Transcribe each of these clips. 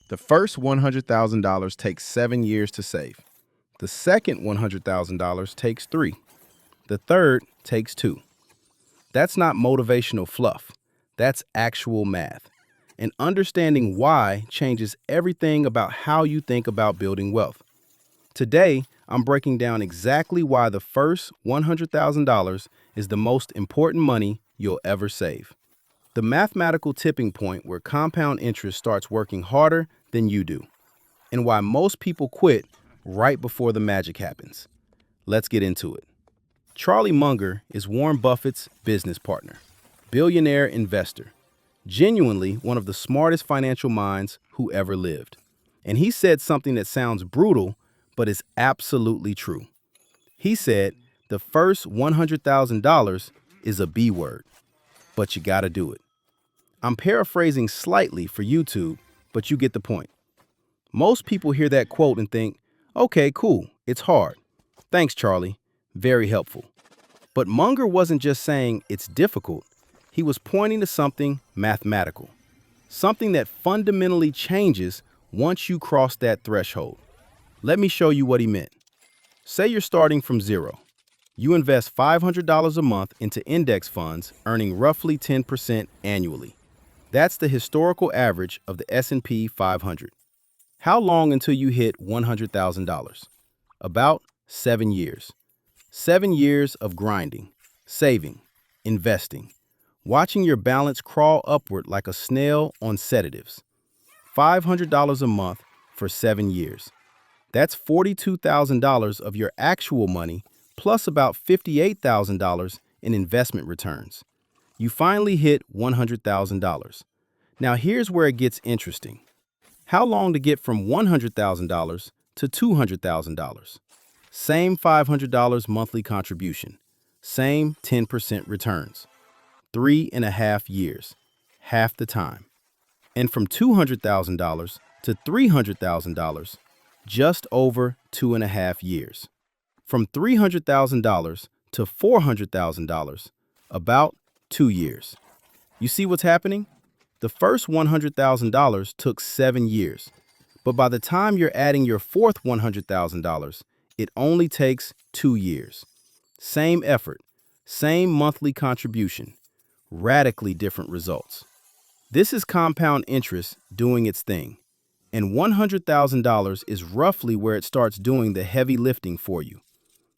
The first $100,000 takes 7 years to save. The second $100,000 takes 3. The third takes 2. That's not motivational fluff. That's actual math. And understanding why changes everything about how you think about building wealth. Today, I'm breaking down exactly why the first $100,000 is the most important money you'll ever save. The mathematical tipping point where compound interest starts working harder than you do, and why most people quit right before the magic happens. Let's get into it. Charlie Munger is Warren Buffett's business partner, billionaire investor, genuinely one of the smartest financial minds who ever lived. And he said something that sounds brutal, but is absolutely true. He said, the first $100,000 is a B word, but you gotta do it. I'm paraphrasing slightly for YouTube, but you get the point. Most people hear that quote and think, okay, cool, it's hard. Thanks, Charlie. Very helpful. But Munger wasn't just saying it's difficult. He was pointing to something mathematical, something that fundamentally changes once you cross that threshold. Let me show you what he meant. Say you're starting from zero. You invest $500 a month into index funds, earning roughly 10% annually. That's the historical average of the S&P 500. How long until you hit $100,000? About 7 years. 7 years of grinding, saving, investing, watching your balance crawl upward like a snail on sedatives. $500 a month for 7 years. That's $42,000 of your actual money, plus about $58,000 in investment returns. You finally hit $100,000. Now here's where it gets interesting. How long to get from $100,000 to $200,000? Same $500 monthly contribution. Same 10% returns. 3.5 years. Half the time. And from $200,000 to $300,000, just over 2.5 years. From $300,000 to $400,000, about 2 years. You see what's happening? The first $100,000 took 7 years, but by the time you're adding your fourth $100,000, it only takes 2 years. Same effort, same monthly contribution, radically different results. This is compound interest doing its thing, and $100,000 is roughly where it starts doing the heavy lifting for you.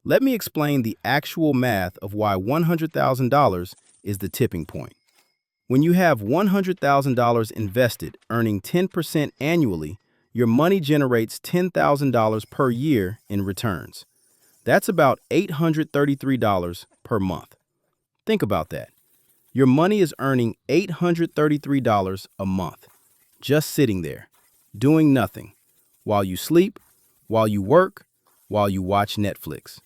Let me explain the actual math of why $100,000 is the tipping point. When you have $100,000 invested, earning 10% annually, your money generates $10,000 per year in returns. That's about $833 per month. Think about that. Your money is earning $833 a month, just sitting there, doing nothing, while you sleep, while you work, while you watch Netflix.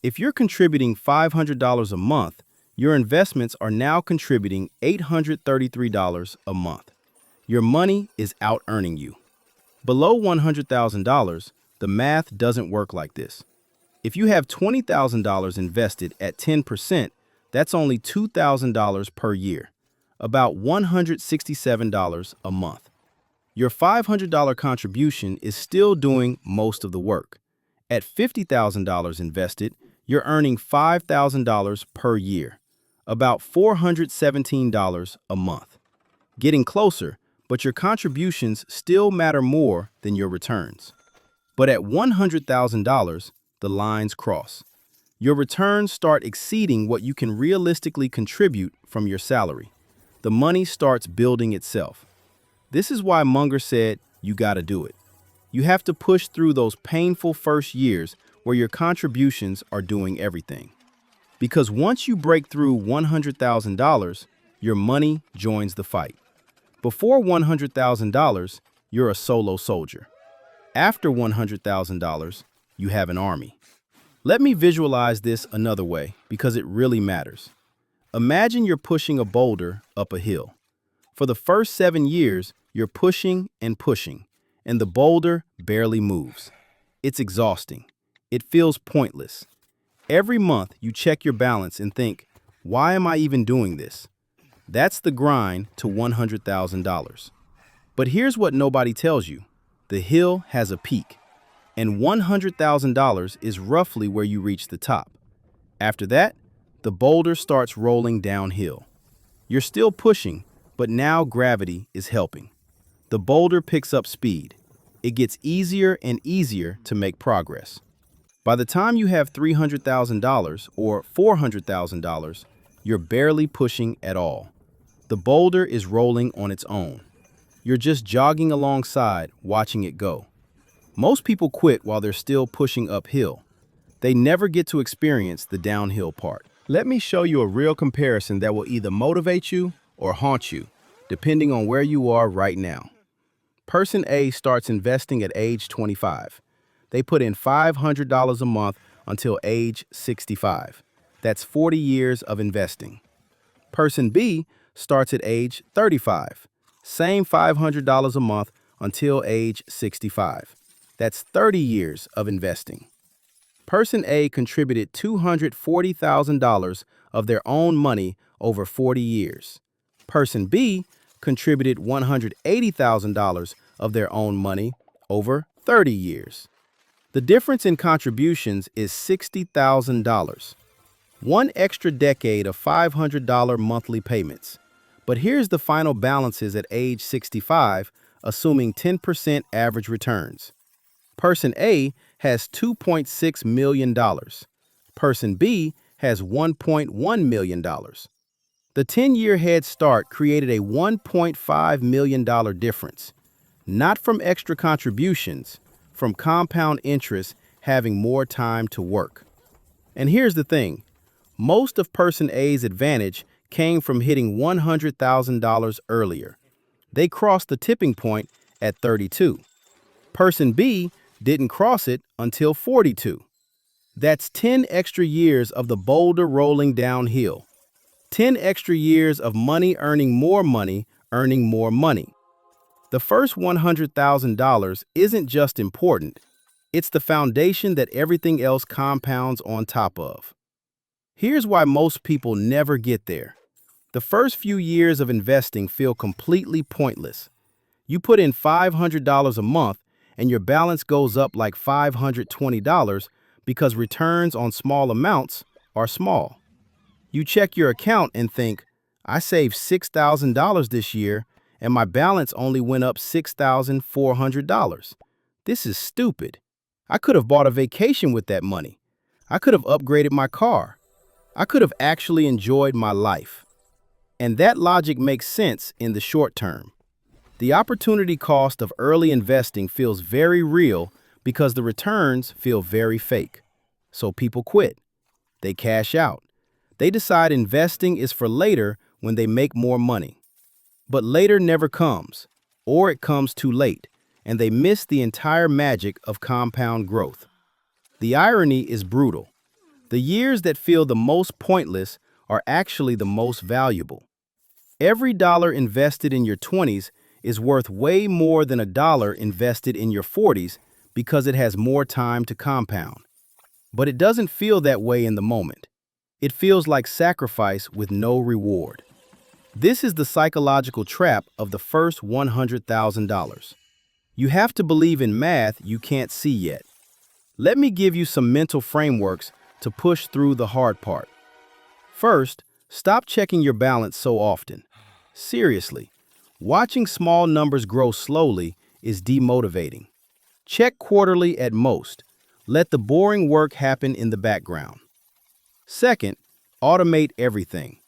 If you're contributing $500 a month, your investments are now contributing $833 a month. Your money is out-earning you. Below $100,000, the math doesn't work like this. If you have $20,000 invested at 10%, that's only $2,000 per year, about $167 a month. Your $500 contribution is still doing most of the work. At $50,000 invested, you're earning $5,000 per year, about $417 a month. Getting closer, but your contributions still matter more than your returns. But at $100,000, the lines cross. Your returns start exceeding what you can realistically contribute from your salary. The money starts building itself. This is why Munger said, you gotta do it. You have to push through those painful first years where your contributions are doing everything. Because once you break through $100,000, your money joins the fight. Before $100,000, you're a solo soldier. After $100,000, you have an army. Let me visualize this another way because it really matters. Imagine you're pushing a boulder up a hill. For the first 7 years, you're pushing, and the boulder barely moves. It's exhausting. It feels pointless. Every month, you check your balance and think, why am I even doing this? That's the grind to $100,000. But here's what nobody tells you. The hill has a peak, and $100,000 is roughly where you reach the top. After that, the boulder starts rolling downhill. You're still pushing, but now gravity is helping. The boulder picks up speed. It gets easier and easier to make progress. By the time you have $300,000 or $400,000, you're barely pushing at all. The boulder is rolling on its own. You're just jogging alongside, watching it go. Most people quit while they're still pushing uphill. They never get to experience the downhill part. Let me show you a real comparison that will either motivate you or haunt you, depending on where you are right now. Person A starts investing at age 25. They put in $500 a month until age 65. That's 40 years of investing. Person B starts at age 35. Same $500 a month until age 65. That's 30 years of investing. Person A contributed $240,000 of their own money over 40 years. Person B contributed $180,000 of their own money over 30 years. The difference in contributions is $60,000. One extra decade of $500 monthly payments. But here's the final balances at age 65, assuming 10% average returns. Person A has $2.6 million. Person B has $1.1 million. The 10-year head start created a $1.5 million difference, not from extra contributions, from compound interest having more time to work. And here's the thing. Most of Person A's advantage came from hitting $100,000 earlier. They crossed the tipping point at 32. Person B didn't cross it until 42. That's 10 extra years of the boulder rolling downhill. 10 extra years of money, earning more money, earning more money. The first $100,000 isn't just important, it's the foundation that everything else compounds on top of. Here's why most people never get there. The first few years of investing feel completely pointless. You put in $500 a month and your balance goes up like $520 because returns on small amounts are small. You check your account and think, I saved $6,000 this year and my balance only went up $6,400. This is stupid. I could have bought a vacation with that money. I could have upgraded my car. I could have actually enjoyed my life. And that logic makes sense in the short term. The opportunity cost of early investing feels very real because the returns feel very fake. So people quit. They cash out. They decide investing is for later when they make more money. But later never comes, or it comes too late, and they miss the entire magic of compound growth. The irony is brutal. The years that feel the most pointless are actually the most valuable. Every dollar invested in your 20s is worth way more than a dollar invested in your 40s because it has more time to compound. But it doesn't feel that way in the moment. It feels like sacrifice with no reward. This is the psychological trap of the first $100,000. You have to believe in math you can't see yet. Let me give you some mental frameworks to push through the hard part. First, stop checking your balance so often. Seriously, watching small numbers grow slowly is demotivating. Check quarterly at most. Let the boring work happen in the background. Second, automate everything.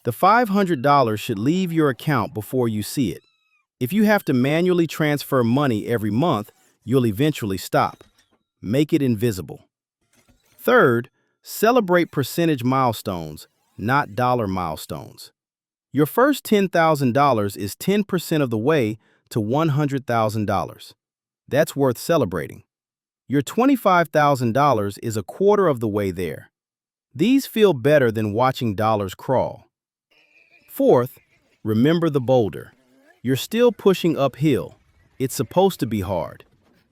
The $500 should leave your account before you see it. If you have to manually transfer money every month, you'll eventually stop. Make it invisible. Third, celebrate percentage milestones, not dollar milestones. Your first $10,000 is 10% of the way to $100,000. That's worth celebrating. Your $25,000 is a quarter of the way there. These feel better than watching dollars crawl. Fourth, remember the boulder. You're still pushing uphill. It's supposed to be hard.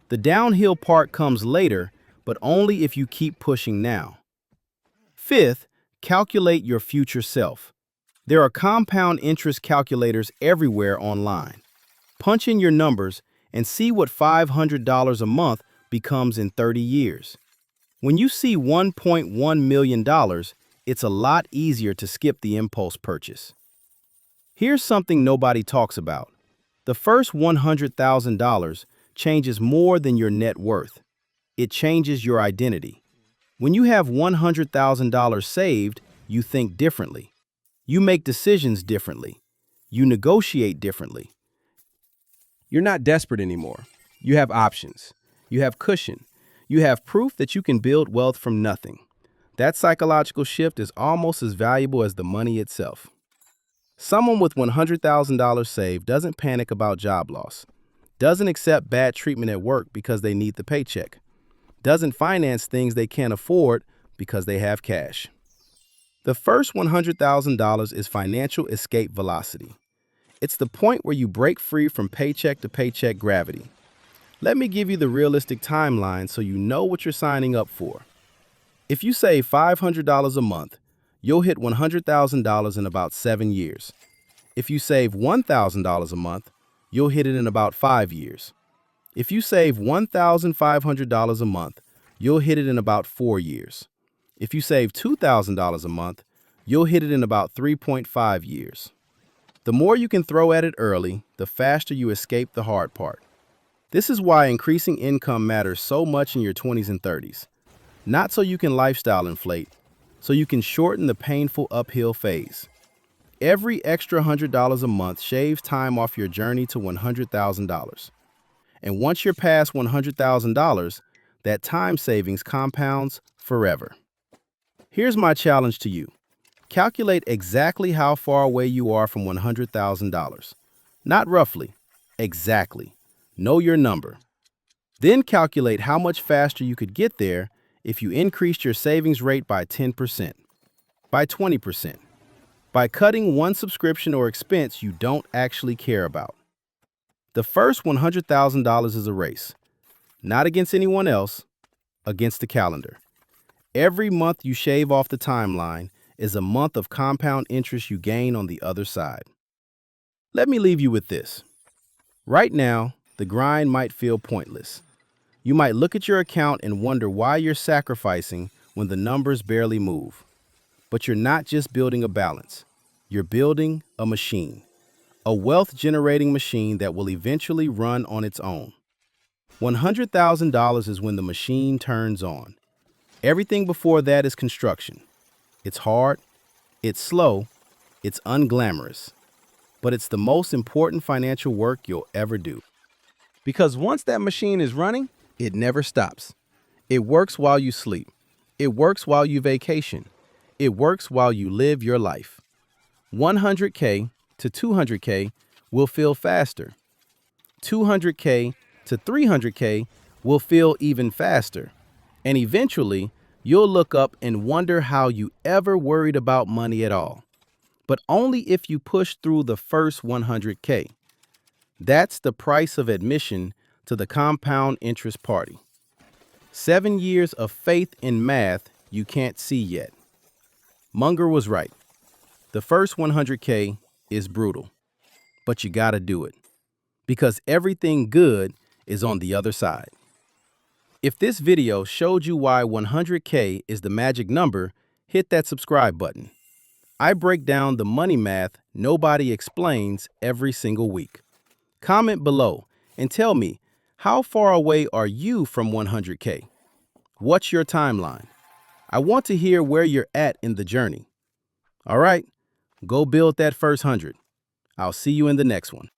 The downhill part comes later, but only if you keep pushing now. Fifth, calculate your future self. There are compound interest calculators everywhere online. Punch in your numbers and see what $500 a month becomes in 30 years. When you see $1.1 million, it's a lot easier to skip the impulse purchase. Here's something nobody talks about. The first $100,000 changes more than your net worth. It changes your identity. When you have $100,000 saved, you think differently. You make decisions differently. You negotiate differently. You're not desperate anymore. You have options. You have cushion. You have proof that you can build wealth from nothing. That psychological shift is almost as valuable as the money itself. Someone with $100,000 saved doesn't panic about job loss, doesn't accept bad treatment at work because they need the paycheck, doesn't finance things they can't afford because they have cash. The first $100,000 is financial escape velocity. It's the point where you break free from paycheck to paycheck gravity. Let me give you the realistic timeline so you know what you're signing up for. If you save $500 a month, you'll hit $100,000 in about 7 years. If you save $1,000 a month, you'll hit it in about 5 years. If you save $1,500 a month, you'll hit it in about 4 years. If you save $2,000 a month, you'll hit it in about 3.5 years. The more you can throw at it early, the faster you escape the hard part. This is why increasing income matters so much in your 20s and 30s. Not so you can lifestyle inflate, so you can shorten the painful uphill phase. Every extra $100 a month shaves time off your journey to $100,000. And once you're past $100,000, that time savings compounds forever. Here's my challenge to you. Calculate exactly how far away you are from $100,000. Not roughly, exactly. Know your number. Then calculate how much faster you could get there if you increased your savings rate by 10%, by 20%, by cutting one subscription or expense you don't actually care about. The first $100,000 is a race, not against anyone else, against the calendar. Every month you shave off the timeline is a month of compound interest you gain on the other side. Let me leave you with this. Right now, the grind might feel pointless. You might look at your account and wonder why you're sacrificing when the numbers barely move. But you're not just building a balance. You're building a machine, a wealth-generating machine that will eventually run on its own. $100,000 is when the machine turns on. Everything before that is construction. It's hard, it's slow, it's unglamorous, but it's the most important financial work you'll ever do. Because once that machine is running, it never stops. It works while you sleep. It works while you vacation. It works while you live your life. 100K to 200K will feel faster. 200K to 300K will feel even faster. And eventually, you'll look up and wonder how you ever worried about money at all. But only if you push through the first 100K. That's the price of admission to the compound interest party. 7 years of faith in math you can't see yet. Munger was right. The first 100K is brutal, but you gotta do it. Because everything good is on the other side. If this video showed you why 100K is the magic number, hit that subscribe button. I break down the money math nobody explains every single week. Comment below and tell me, how far away are you from 100K? What's your timeline? I want to hear where you're at in the journey. All right, go build that first 100. I'll see you in the next one.